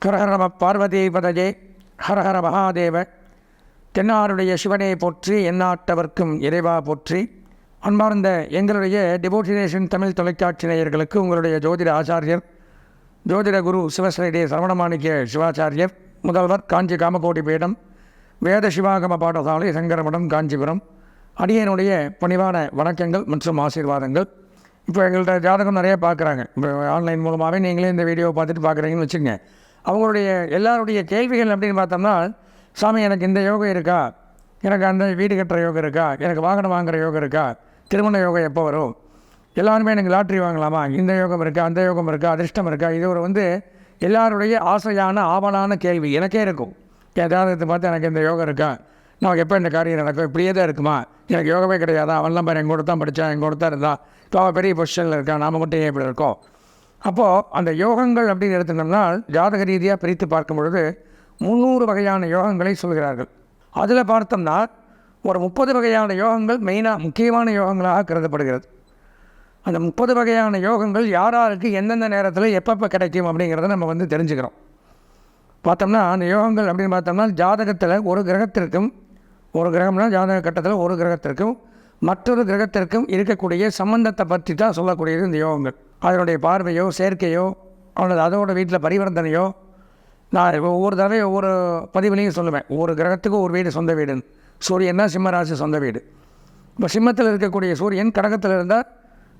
ஹரஹர நம பார்வதி பதஜே ஹரஹர மகாதேவ. தென்னாருடைய சிவனை போற்றி, எந்நாட்டவர்க்கும் இறைவா போற்றி. அன்பார்ந்த எங்களுடைய டிவோட்டினேஷன் தமிழ் தொலைக்காட்சி நேயர்களுக்கு உங்களுடைய ஜோதிட ஆச்சாரியர், ஜோதிட குரு சிவஸ்ரீ சரவணமாணிக்க சிவாச்சாரியர், முதல்வர் காஞ்சி காமகோடி பீடம், வேத சிவாகம பாடசாலை, சங்கரமடம், காஞ்சிபுரம், அடியனுடைய பணிவான வணக்கங்கள் மற்றும் ஆசீர்வாதங்கள். இப்போ எங்கள்கிட்ட ஜாதகம் நிறைய பார்க்குறாங்க. இப்போ ஆன்லைன் மூலமாகவே நீங்களே இந்த வீடியோவை பார்த்துட்டு பார்க்குறீங்கன்னு வச்சுக்கோங்க. அவங்களுடைய எல்லாருடைய கேள்விகள் அப்படின்னு பார்த்தோம்னா, சாமி எனக்கு இந்த யோகம் இருக்கா, எனக்கு அந்த வீடு கட்டுற யோகம் இருக்கா, எனக்கு வாகனம் வாங்குகிற யோகம் இருக்கா, திருமண யோகம் எப்போ வரும், எல்லாருமே எனக்கு லாட்ரி வாங்கலாமா, இந்த யோகம் இருக்கா, அந்த யோகம் இருக்கா, அதிர்ஷ்டம் இருக்கா, இது ஒரு எல்லாருடைய ஆசையான ஆவலான கேள்வி எனக்கே இருக்கும். என் ஜாதகத்தை பார்த்து எனக்கு இந்த யோகம் இருக்கா, நமக்கு எப்போ இந்த காரியம் நடக்கும், இப்படியே தான் இருக்குமா, எனக்கு யோகமே கிடையாதா, அவன்லாம் பாரு எங்கூட தான் படித்தான், எங்கூட தான் இருந்தான், இப்போ அவன் பெரிய பொசிஷனில் இருக்கான், நாம் மட்டும் ஏன் இப்படி இருக்கோம். அப்போது அந்த யோகங்கள் அப்படின்னு எடுத்துட்டோம்னா, ஜாதக ரீதியாக பிரித்து பார்க்கும் பொழுது 300 வகையான யோகங்களை சொல்கிறார்கள். அதில் பார்த்தோம்னா ஒரு 30 வகையான யோகங்கள் மெயினாக முக்கியமான யோகங்களாக கருதப்படுகிறது. அந்த 30 வகையான யோகங்கள் யாராருக்கு எந்தெந்த நேரத்தில் எப்பப்போ கிடைக்கும் அப்படிங்கிறத நம்ம தெரிஞ்சுக்கிறோம். பார்த்தோம்னா அந்த யோகங்கள் அப்படின்னு பார்த்தோம்னா, ஜாதகத்தில் ஒரு கிரகத்திற்கும், ஒரு கிரகம்னா ஜாதக கட்டத்தில் ஒரு கிரகத்திற்கும் மற்றொரு கிரகத்திற்கும் இருக்கக்கூடிய சம்பந்தத்தை பற்றி தான் சொல்லக்கூடியது இந்த யோகங்கள். அதனுடைய பார்வையோ சேர்க்கையோ அல்லது அதோட வீட்டில் பரிவர்த்தனையோ, நான் ஒவ்வொரு தடவை ஒவ்வொரு பதிவுலையும் சொல்லுவேன், ஒவ்வொரு கிரகத்துக்கும் ஒரு வீடு சொந்த வீடுன்னு. சூரியன்னா சிம்மராசி சொந்த வீடு. இப்போ சிம்மத்தில் இருக்கக்கூடிய சூரியன் கடகத்தில் இருந்தால்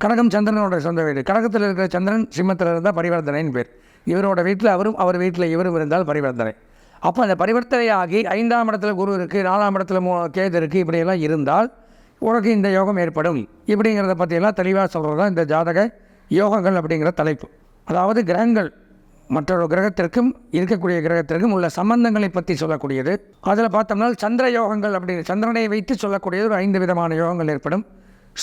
கடகம் சந்திரனோட சொந்த வீடு, கடகத்தில் இருக்கிற சந்திரன் சிம்மத்தில் இருந்தால் பரிவர்த்தனைன்னு பேர். இவரோட வீட்டில் அவரும், அவர் வீட்டில் இவரும் இருந்தால் பரிவர்த்தனை. அப்போ அந்த பரிவர்த்தனையாகி 5ஆம் இடத்துல குரு இருக்குது, 4ஆம் இடத்துல கேது இருக்குது, இப்படியெல்லாம் இருந்தால் உனக்கு இந்த யோகம் ஏற்படும். இப்படிங்கிறத பற்றியெல்லாம் தெளிவாக சொல்கிறது தான் இந்த ஜாதக யோகங்கள் அப்படிங்கிற தலைப்பு. அதாவது கிரகங்கள் மற்றொரு கிரகத்திற்கும் இருக்கக்கூடிய கிரகத்திற்கும் உள்ள சம்பந்தங்களை பற்றி சொல்லக்கூடியது. அதில் பார்த்தோம்னா சந்திர யோகங்கள் அப்படின்னு சந்திரனை வைத்து சொல்லக்கூடியது ஒரு 5 விதமான யோகங்கள் ஏற்படும்.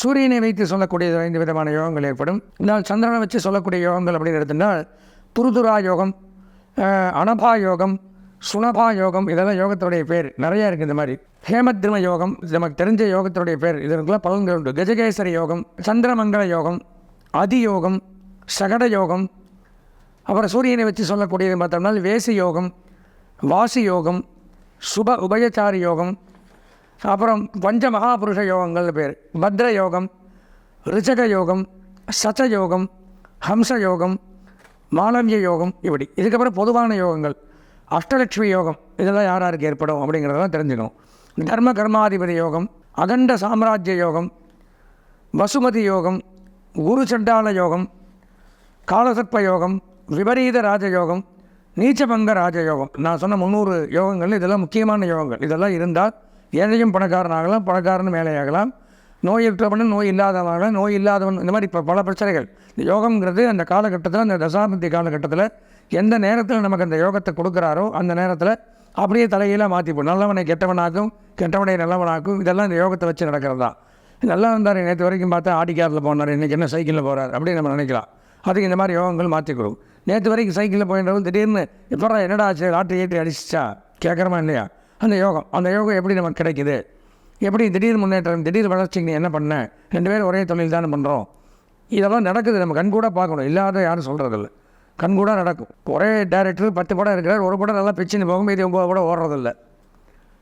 சூரியனை வைத்து சொல்லக்கூடியது 5 விதமான யோகங்கள் ஏற்படும். இதனால் சந்திரனை வச்சு சொல்லக்கூடிய யோகங்கள் அப்படின்னு எடுத்துட்டால் துருதுரா யோகம், அனபா யோகம், சுனபா யோகம், இதெல்லாம் யோகத்துடைய பேர் நிறையா இருக்குது. இந்த மாதிரி ஹேமத்ரிம யோகம், நமக்கு தெரிஞ்ச யோகத்துடைய பேர், இதற்குலாம் பலன்கள் உண்டு. கஜகேசரி யோகம், சந்திரமங்கல யோகம், அதியோகம், சகட யோகம். அப்புறம் சூரியனை வச்சு சொல்லக்கூடியது பார்த்தோம்னா வேசி யோகம், வாசி யோகம், சுப உபயச்சாரி யோகம், அப்புறம் பஞ்ச மகாபுருஷ யோகங்கள் பேர், பத்ர யோகம், ரிச்சக யோகம், சச்ச யோகம், ஹம்ச யோகம், மாலவிய யோகம், இப்படி. இதுக்கப்புறம் பொதுவான யோகங்கள் அஷ்டலட்சுமி யோகம், இதெல்லாம் யாருக்கு ஏற்படும் அப்படிங்கிறதெல்லாம் தெரிஞ்சுக்கணும். தர்ம கர்மாதிபதி யோகம், அகண்ட சாம்ராஜ்ய யோகம், வசுமதி யோகம், குரு சண்டால யோகம், காலசர்ப்ப யோகம், விபரீத ராஜயோகம், நீச்சபங்க ராஜயோகம். நான் சொன்ன 300 யோகங்கள் இதெல்லாம் முக்கியமான யோகங்கள். இதெல்லாம் இருந்தால் ஏழையும் பணக்காரனாகலாம், பணக்காரன் மேலேயாகலாம், நோயற்றவனும் நோய் இல்லாதவனாகலாம், நோய் இல்லாதவன், இந்த மாதிரி இப்போ பல பிரச்சனைகள். இந்த யோகங்கிறது அந்த காலகட்டத்தில், அந்த தசாபதி காலகட்டத்தில் எந்த நேரத்தில் நமக்கு அந்த யோகத்தை கொடுக்குறாரோ அந்த நேரத்தில் அப்படியே தலையெல்லாம் மாற்றிப்போம். நல்லவனை கெட்டவனாக்கும், கெட்டவனை நல்லவனாக்கும். இதெல்லாம் இந்த யோகத்தை வச்சு நடக்கிறது தான். நல்லா இருந்தார், நேற்று வரைக்கும் பார்த்தா ஆடி காரில் போனார், இன்றைக்கி என்ன சைக்கிளில் போகிறார் அப்படின்னு நம்ம நினைக்கலாம். அதுக்கு இந்த மாதிரி யோகங்கள் மாற்றிக்கிறோம். நேற்று வரைக்கும் சைக்கிளில் போயின்றவங்க திடீர்னு இப்போ என்னடா ஆச்சு, லாட்டரி ஏற்றி அடிச்சிச்சா கேட்குறமா இல்லையா? அந்த யோகம், அந்த யோகம் எப்படி நமக்கு கிடைக்குது, எப்படி திடீர் முன்னேற்றம், திடீர் வளர்ச்சிக்கு நீ என்ன பண்ண, 2 பேரும் ஒரே தொழில் தானே பண்ணுறோம். இதெல்லாம் நடக்குது, நம்ம கண்கூட பார்க்கணும். இல்லாத யாரும் சொல்கிறதில்ல, கண்கூட நடக்கும். ஒரே டேரக்டர் 10 படம் இருக்கிறார், ஒரு படம் நல்லா பிச்சுன்னு போகும், இது 9 படம் ஓடுறதில்ல.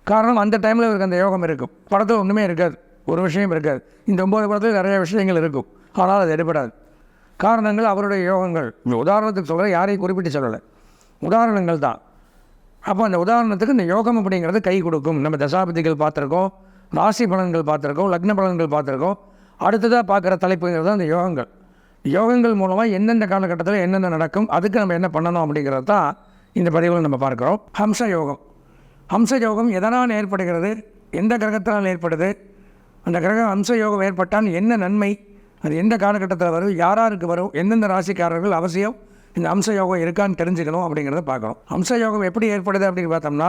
காரணம் அந்த டைமில் இவருக்கு அந்த யோகம் இருக்கும். படத்தில் ஒன்றுமே இருக்காது, ஒரு விஷயம் இருக்காது. இந்த 9 படத்தில் நிறைய விஷயங்கள் இருக்கும், ஆனால் அது எடுபடாது. காரணங்கள் அவருடைய யோகங்கள். உதாரணத்துக்கு சொல்கிற, யாரையும் குறிப்பிட்டு சொல்லலை, உதாரணங்கள் தான். அப்போ அந்த உதாரணத்துக்கு இந்த யோகம் அப்படிங்கிறது கை கொடுக்கும். நம்ம தசாபதிகள் பார்த்துருக்கோம், ராசி பலன்கள் பார்த்துருக்கோம், லக்ன பலன்கள் பார்த்துருக்கோம். அடுத்ததாக பார்க்குற தலைப்புங்கிறது அந்த யோகங்கள். யோகங்கள் மூலமாக எந்தெந்த காலகட்டத்தில் என்னென்ன நடக்கும், அதுக்கு நம்ம என்ன பண்ணணும் அப்படிங்கிறது தான் இந்த பதிவில் நம்ம பார்க்குறோம். ஹம்ச யோகம். ஹம்ச யோகம் எதனால் ஏற்படுகிறது, எந்த கிரகத்தினால் ஏற்படுது, அந்த கிரகம் ஹம்ச யோகம் ஏற்பட்டால் என்ன நன்மை, அது எந்த காலகட்டத்தில் வரும், யாராருக்கு வரும், எந்தெந்த ராசிக்காரர்கள் அவசியம் இந்த ஹம்ச யோகம் இருக்கான்னு தெரிஞ்சுக்கணும் அப்படிங்கிறத பார்க்குறோம். ஹம்ச யோகம் எப்படி ஏற்படுது அப்படின்னு பார்த்தோம்னா,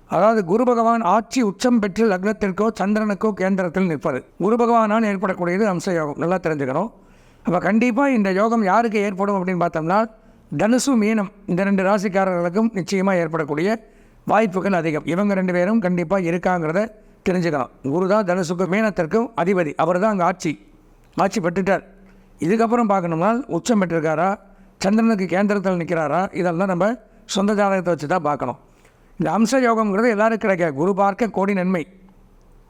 அதாவது குரு பகவான் ஆட்சி உச்சம் பெற்று லக்னத்திற்கோ சந்திரனுக்கோ கேந்திரத்தில் நிற்பது, குரு பகவானால் ஏற்படக்கூடியது ஹம்ச யோகம். நல்லா தெரிஞ்சுக்கணும். அப்போ கண்டிப்பாக இந்த யோகம் யாருக்கு ஏற்படும் அப்படின்னு பார்த்தோம்னா, தனுசு மீனம் இந்த 2 ராசிக்காரர்களுக்கும் நிச்சயமாக ஏற்படக்கூடிய வாய்ப்புகள் அதிகம். இவங்க 2 பேரும் கண்டிப்பாக இருக்காங்கிறத தெரிஞ்சுக்கலாம். குரு தான் தனுசுக்கும் மீனத்திற்கும் அதிபதி, அவர் தான் அங்கே ஆட்சி பெற்றுட்டார். இதுக்கப்புறம் பார்க்கணும்னா உச்சம் பெற்றிருக்காரா, சந்திரனுக்கு கேந்திரத்தில் நிற்கிறாரா, இதெல்லாம் நம்ம சொந்த ஜாதகத்தை வச்சு தான் பார்க்கணும். இந்த அம்ச யோகம்ங்கிறது எல்லாருக்கும் கிடைக்காது. குரு பார்க்க கோடி நன்மை.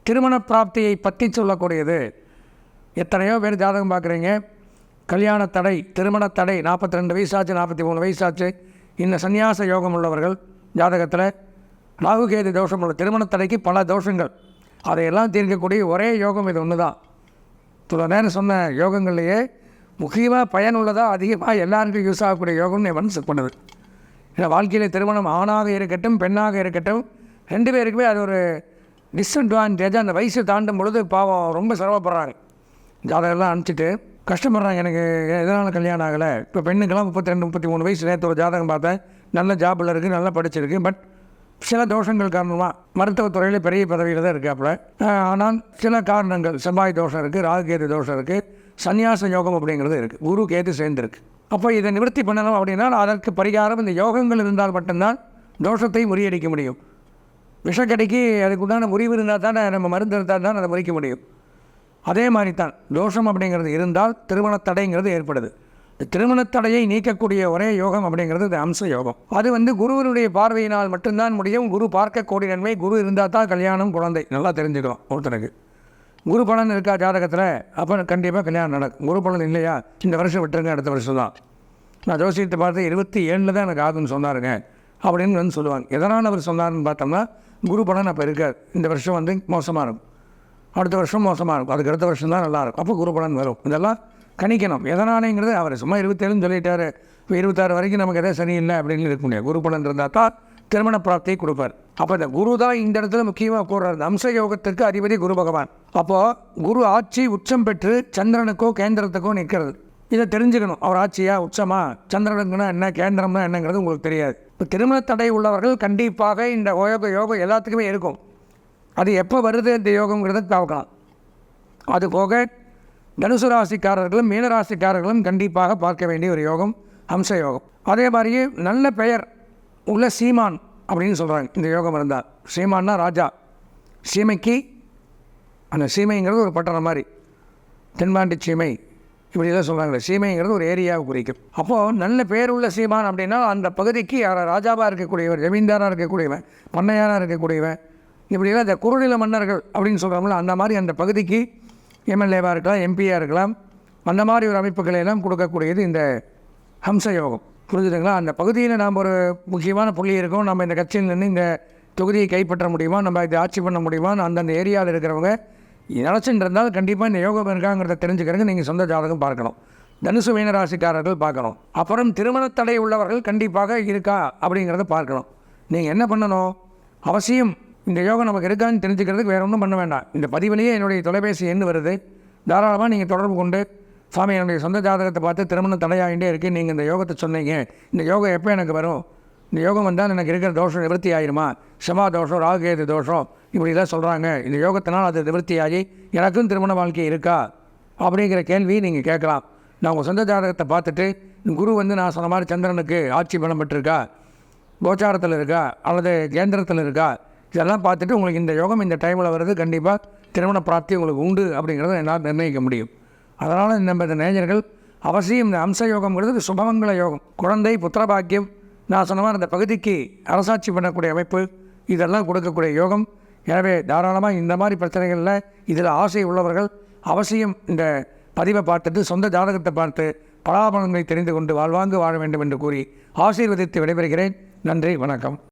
திருமண பிராப்தியை பற்றி சொல்லக்கூடியது. எத்தனையோ பேர் ஜாதகம் பார்க்குறீங்க, கல்யாண தடை, திருமண தடை, 42 வயசாச்சு, 43 வயசாச்சு, இந்த சந்நியாச யோகம் உள்ளவர்கள் ஜாதகத்தில் ராகுகேது தோஷம் உள்ள திருமண தடைக்கு பல தோஷங்கள், அதையெல்லாம் தீர்க்கக்கூடிய ஒரே யோகம் இது ஒன்று தான். இவ்வளோ நேரம் சொன்ன யோகங்கள்லேயே முக்கியமாக பயனுள்ளதாக அதிகமாக எல்லாருக்கும் யூஸ் ஆகக்கூடிய யோகம்னு எவன் செட் பண்ணுது. ஏன்னா வாழ்க்கையில் திருமணம் ஆணாக இருக்கட்டும் பெண்ணாக இருக்கட்டும் 2 பேருக்குமே அது ஒரு டிஸ்அட்வான்டேஜ். அந்த வயசு தாண்டும் பொழுது பாவம் ரொம்ப சிரமப்படுறாங்க. ஜாதகம்லாம் அனுப்பிச்சிட்டு கஷ்டப்படுறாங்க. எனக்கு எதனால் கல்யாணம் ஆகலை. இப்போ பெண்ணுக்கெல்லாம் 32 33 வயசு நேற்று ஒரு ஜாதகம் பார்த்தேன், நல்ல ஜாபில் இருக்குது, நல்லா படிச்சிருக்கு, பட் சில தோஷங்கள் காரணமாக மருத்துவத்துறையில் பெரிய பதவியில் தான் இருக்காப்புல. ஆனால் சில காரணங்கள், செவ்வாய் தோஷம் இருக்குது, ராகுகேது தோஷம் இருக்குது, சந்நியாச யோகம் அப்படிங்கிறது இருக்குது, குரு கேது சேர்ந்துருக்கு. அப்போ இதை நிவர்த்தி பண்ணணும் அப்படின்னா அதற்கு பரிகாரம் இந்த யோகங்கள் இருந்தால் மட்டும்தான் தோஷத்தை முறியடிக்க முடியும். விஷக்கடிக்கு அதுக்குண்டான முறிவு இருந்தால் தான், நம்ம மருந்து இருந்தால் தான் அதை முறிக்க முடியும். அதே மாதிரி தான் தோஷம் அப்படிங்கிறது இருந்தால் திருமண தடைங்கிறது ஏற்படுது. இந்த திருமண தடையை நீக்கக்கூடிய ஒரே யோகம் அப்படிங்கிறது இந்த அம்ச யோகம். அது குருவனுடைய பார்வையினால் மட்டும்தான் முடியும். குரு பார்க்க கோடி நன்மை. குரு இருந்தால் தான் கல்யாணம், குழந்தை. நல்லா தெரிஞ்சுக்கலாம். ஒருத்தனுக்கு குரு பலன் இருக்கா ஜாதகத்தில், அப்போ கண்டிப்பாக கல்யாணம் நடக்கும். குரு பலன் இல்லையா, இந்த வருஷம் விட்டுருங்க, அடுத்த வருஷம் தான். நான் ஜோசியத்தை பார்த்து 27 தான் எனக்கு ஆகுன்னு சொன்னாருங்க அப்படின்னு சொல்லுவாங்க. எதனால் அவர் சொன்னார்னு பார்த்தோம்னா, குரு பலன் அப்போ இருக்காது. இந்த வருஷம் மோசமாக இருக்கும், அடுத்த வருஷம் மோசமாக இருக்கும், அதுக்கு அடுத்த வருஷம் தான் நல்லாயிருக்கும். அப்போ குரு பலன் வரும். இதெல்லாம் கணிக்கணும். எதனாலேங்கிறது அவர் சும்மா 27 சொல்லிட்டார், இப்போ 26 வரைக்கும் நமக்கு எதாவது சரியில்லை அப்படின்னு இருக்க முடியாது. குரு பலன் இருந்தால் தான் திருமண பிராப்தியை கொடுப்பார். அப்போ இந்த குரு தான் இந்த இடத்துல முக்கியமாக கூறுறாரு. இந்த அம்ச யோகத்திற்கு அதிபதி குரு பகவான். அப்போது குரு ஆட்சி உச்சம் பெற்று சந்திரனுக்கோ கேந்திரத்துக்கோ நிற்கிறது. இதை தெரிஞ்சுக்கணும். அவர் ஆட்சியா உச்சமா, சந்திரனுக்குன்னா என்ன, கேந்திரம்னா என்னங்கிறது உங்களுக்கு தெரியாது. இப்போ திருமண தடை உள்ளவர்கள் கண்டிப்பாக இந்த யோகம் எல்லாத்துக்குமே இருக்கும். அது எப்போ வருது இந்த யோகங்கிறத பார்க்கலாம். அது போக தனுசு ராசிக்காரர்களும் மீனராசிக்காரர்களும் கண்டிப்பாக பார்க்க வேண்டிய ஒரு யோகம் அம்ச யோகம். அதே மாதிரியே நல்ல பெயர் உள்ள சீமான் அப்படின்னு சொல்கிறாங்க. இந்த யோகம் இருந்தால், சீமான்னா ராஜா, சீமைக்கு அந்த சீமைங்கிறது ஒரு பட்டணம் மாதிரி, தென்பாண்டி சீமை இப்படிதான் சொல்கிறாங்களே. சீமைங்கிறது ஒரு ஏரியாவை குறிக்கும். அப்போது நல்ல பேர் உள்ள சீமான் அப்படின்னா அந்த பகுதிக்கு ராஜாவாக இருக்கக்கூடியவர், ஜமீன்தாராக இருக்கக்கூடியவன், பண்ணையாராக இருக்கக்கூடியவன், இப்படிலாம் இந்த குறுநில மன்னர்கள் அப்படின்னு சொல்கிறாங்களோ அந்த மாதிரி அந்த பகுதிக்கு எம்எல்ஏவாக இருக்கலாம், எம்பியாக இருக்கலாம், அந்த மாதிரி ஒரு அமைப்புகளை எல்லாம் கொடுக்கக்கூடியது இந்த ஹம்ச யோகம். புரிஞ்சுதுங்களா? அந்த பகுதியில் நாம் ஒரு முக்கியமான புள்ளி இருக்கோம், நம்ம இந்த கட்சியில் நின்று இந்த தொகுதியை கைப்பற்ற முடியுமா, நம்ம இதை ஆட்சி பண்ண முடியுமா, அந்தந்த ஏரியாவில் இருக்கிறவங்க நினச்சின்னு இருந்தால் கண்டிப்பாக இந்த யோகம் இருக்காங்கிறத தெரிஞ்சுக்கிறதுக்கு நீங்கள் சொந்த ஜாதகம் பார்க்கணும். தனுசு மீனராசிக்காரர்கள் பார்க்கணும். அப்புறம் திருமண தடை உள்ளவர்கள் கண்டிப்பாக இருக்கா அப்படிங்கிறத பார்க்கணும். நீங்கள் என்ன பண்ணணும், அவசியம் இந்த யோகம் நமக்கு இருக்கான்னு தெரிஞ்சுக்கிறதுக்கு வேறு ஒன்றும் பண்ண வேண்டாம். இந்த பதிவிலேயே என்னுடைய தொலைபேசி எண் வருது, தாராளமாக நீங்கள் தொடர்பு கொண்டு, சாமி என்னுடைய சொந்த ஜாதகத்தை பார்த்து திருமணம் தடையாகிட்டே இருக்குது, நீங்கள் இந்த யோகத்தை சொன்னீங்க, இந்த யோகம் எப்போ எனக்கு வரும், இந்த யோகம் வந்தால் எனக்கு இருக்கிற தோஷம் நிவர்த்தி ஆகிருமா, செவ்வா தோஷம், ராகுகேது தோஷம் இப்படிலாம் சொல்கிறாங்க, இந்த யோகத்தினால் அது நிவர்த்தியாகி எனக்கும் திருமண வாழ்க்கை இருக்கா அப்படிங்கிற கேள்வி நீங்கள் கேட்கலாம். நான் உங்கள் சொந்த ஜாதகத்தை பார்த்துட்டு குரு நான் சொன்ன மாதிரி சந்திரனுக்கு ஆட்சி பலம் பெற்றிருக்கா, கோச்சாரத்தில் இருக்கா அல்லது கேந்திரத்தில் இருக்கா, இதெல்லாம் பார்த்துட்டு உங்களுக்கு இந்த யோகம் இந்த டைமில் வருது, கண்டிப்பாக திருமண பிராப்தி உங்களுக்கு உண்டு அப்படிங்கிறத என்னால் நிர்ணயிக்க முடியும். அதனால் நம்ம இந்த நேயர்கள் அவசியம் இந்த அம்ச யோகம்ங்கிறது சுபமங்கள யோகம், குழந்தை, புத்திரபாக்கியம், நான் சொன்ன மாதிரி அந்த பகுதிக்கு அரசாட்சி பண்ணக்கூடிய அமைப்பு, இதெல்லாம் கொடுக்கக்கூடிய யோகம். எனவே தாராளமாக இந்த மாதிரி பிரச்சனைகளில் இதில் ஆசை உள்ளவர்கள் அவசியம் இந்த பதிவை பார்த்துட்டு சொந்த ஜாதகத்தை பார்த்து பலாபலன்களை தெரிந்து கொண்டு வாழ்வாங்கு வாழ வேண்டும் என்று கூறி ஆசீர்வதித்து விடைபெறுகிறேன். நன்றி, வணக்கம்.